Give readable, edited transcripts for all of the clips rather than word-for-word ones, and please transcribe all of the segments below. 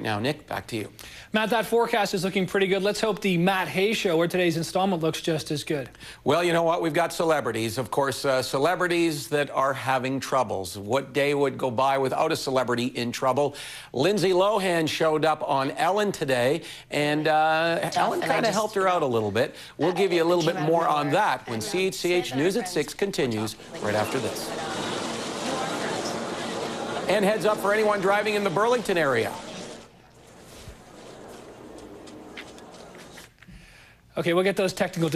now. Nick, back to you. Matt, that forecast is looking pretty good. Let's hope the Matt Hayes Show or today's installment looks just as good. Well, you know what? We've got celebrities, of course, celebrities that are having troubles. What day would go by without a celebrity in trouble? Lindsay Lohan showed up on Ellen today, and Ellen kind of helped her out a little bit. We'll give you a little bit more on that when CHCH News at 6 continues right after this. And heads up for anyone driving in the Burlington area. Okay, we'll get those technical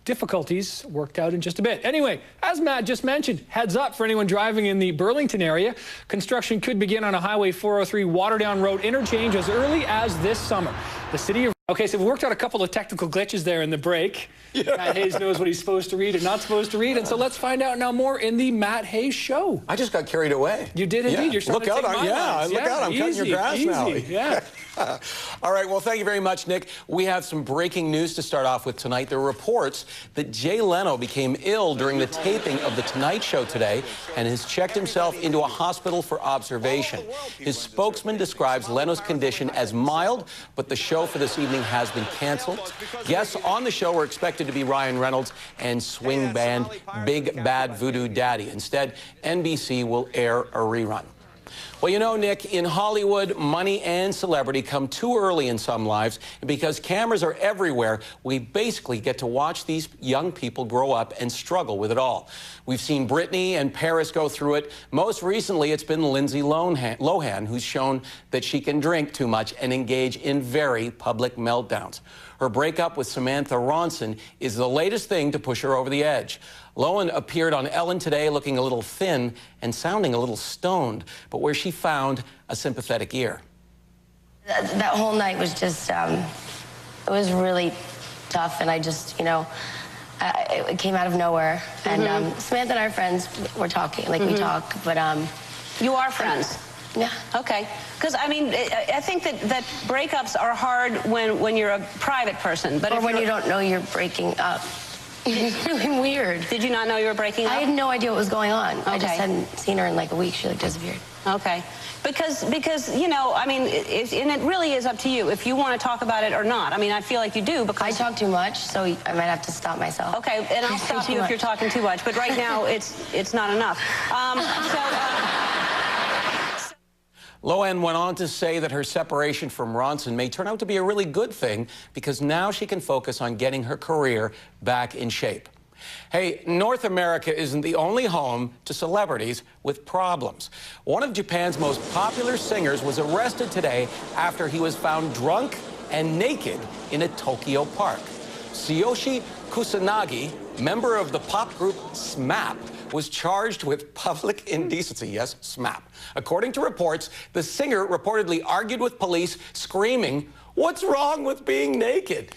difficulties worked out in just a bit. Anyway, as Matt just mentioned, heads up for anyone driving in the Burlington area. Construction could begin on a Highway 403 Waterdown Road interchange as early as this summer. The city of... Okay, so we worked out a couple of technical glitches there in the break. Yeah. Matt Hayes knows what he's supposed to read and not supposed to read, and so let's find out now more in the Matt Hayes Show. I just got carried away. You did indeed. Yeah. You're starting look to out! take my lines. Look out! I'm cutting your grass now. Yeah. All right, well, thank you very much, Nick. We have some breaking news to start off with tonight. There are reports that Jay Leno became ill during the taping of The Tonight Show today and has checked himself into a hospital for observation. His spokesman describes Leno's condition as mild, but the show for this evening has been canceled. Guests on the show were expected to be Ryan Reynolds and swing band Big Bad Voodoo Daddy. Instead, NBC will air a rerun. Well, you know, Nick, in Hollywood, money and celebrity come too early in some lives, and because cameras are everywhere, we basically get to watch these young people grow up and struggle with it all. We've seen Britney and Paris go through it. Most recently, it's been Lindsay Lohan, who's shown that she can drink too much and engage in very public meltdowns. Her breakup with Samantha Ronson is the latest thing to push her over the edge. Lohan appeared on Ellen today looking a little thin and sounding a little stoned, but where she found a sympathetic ear. That whole night was just, it was really tough, and I just, you know, it came out of nowewhere. And Samantha and I are friends. We're talking, like we talk, but... You are friends? Yeah. Okay. Because, I mean, I think that breakups are hard when you're a private person. But or when you don't know you're breaking up. It's really weird. Did you not know you were breaking up? I had no idea what was going on. Okay. I just hadn't seen her in like a week. She like disappeared. Okay. Because you know, I mean, and it really is up to you if you want to talk about it or not. I mean, I feel like you do because... I talk too much, so I might have to stop myself. Okay, and I'll stop you if you're talking too much. But right now, it's not enough. Lohan went on to say that her separation from Ronson may turn out to be a really good thing because now she can focus on getting her career back in shape. Hey, North America isn't the only home to celebrities with problems. One of Japan's most popular singers was arrested today after he was found drunk and naked in a Tokyo park. Tsuyoshi Kusanagi, member of the pop group SMAP, was charged with public indecency. Yes, SMAP. According to reports, the singer reportedly argued with police, screaming, "What's wrong with being naked?"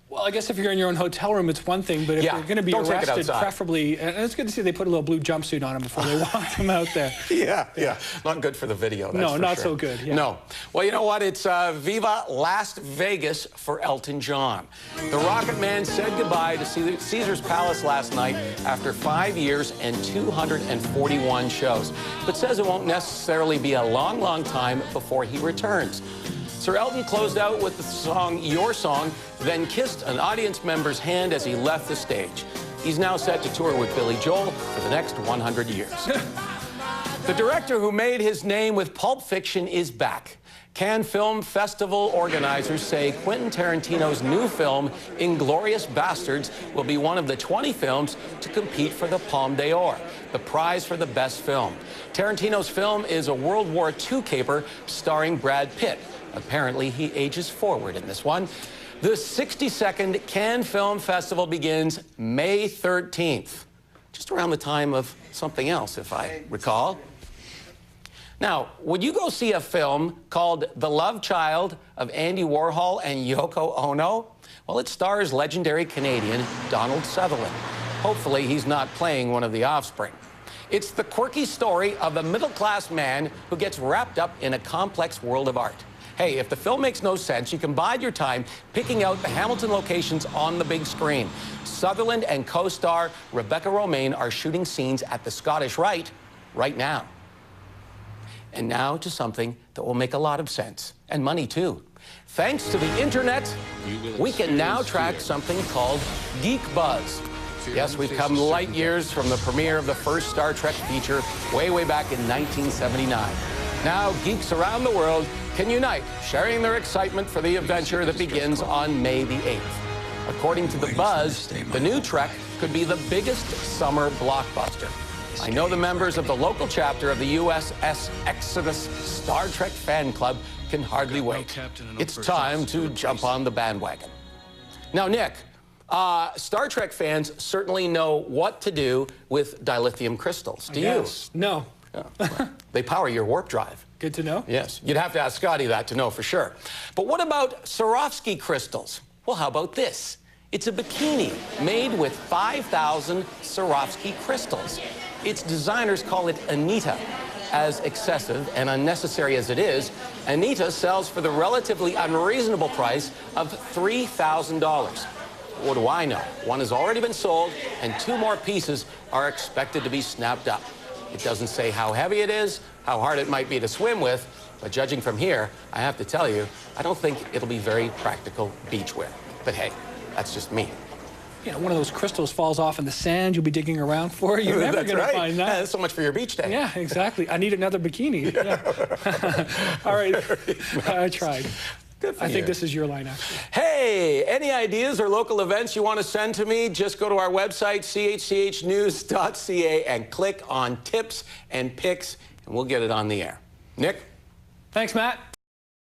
Well, I guess if you're in your own hotel room, it's one thing, but if you're going to be arrested, preferably, and it's good to see they put a little blue jumpsuit on him before they walked him out there. Yeah. Not good for the video, that's No, not sure. so good. Yeah. No. Well, you know what? It's Viva Las Vegas for Elton John. The Rocket Man said goodbye to Caesar's Palace last night after 5 years and 241 shows, but says it won't necessarily be a long, long time before he returns. Sir Elton closed out with the song Your Song, then kissed an audience member's hand as he left the stage. He's now set to tour with Billy Joel for the next 100 years. The director who made his name with Pulp Fiction is back. Cannes Film Festival organizers say Quentin Tarantino's new film, Inglourious Basterds, will be one of the 20 films to compete for the Palme d'Or, the prize for the best film. Tarantino's film is a World War II caper starring Brad Pitt. Apparently, he ages forward in this one. The 62nd Cannes Film Festival begins May 13th, just around the time of something else, if I recall. Now, would you go see a film called The Love Child of Andy Warhol and Yoko Ono? Well, it stars legendary Canadian Donald Sutherland. Hopefully, he's not playing one of the offspring. It's the quirky story of a middle-class man who gets wrapped up in a complex world of art. Hey, if the film makes no sense, you can bide your time picking out the Hamilton locations on the big screen. Sutherland and co-star Rebecca Romaine are shooting scenes at the Scottish Rite right now. And now to something that will make a lot of sense, and money too. Thanks to the internet, we can now track something called Geek Buzz. Yes, we've come light years from the premiere of the first Star Trek feature way back in 1979. Now, geeks around the world can unite, sharing their excitement for the adventure that begins on May the 8th. According to The Buzz, the new Trek could be the biggest summer blockbuster. I know the members of the local chapter of the USS Exodus Star Trek fan club can hardly wait. It's time to jump on the bandwagon. Now, Nick, Star Trek fans certainly know what to do with dilithium crystals. Do you? No. Oh, well, they power your warp drive. Good to know. Yes. You'd have to ask Scotty that to know for sure. But what about Swarovski crystals? Well, how about this? It's a bikini made with 5,000 Swarovski crystals. Its designers call it Anita. As excessive and unnecessary as it is, Anita sells for the relatively unreasonable price of $3,000. What do I know? One has already been sold, and 2 more pieces are expected to be snapped up. It doesn't say how heavy it is, how hard it might be to swim with, but judging from here, I have to tell you, I don't think it'll be very practical beachwear. But hey, that's just me. You know, one of those crystals falls off in the sand you'll be digging around for. You're never going to find that. Yeah, that's so much for your beach day. Yeah, exactly. I need another bikini. Yeah. All right. I tried. Good for I you. think this is your line, actually. Hey, any ideas or local events you want to send to me? Just go to our website, chchnews.ca, and click on Tips and Picks, and we'll get it on the air. Nick? Thanks, Matt.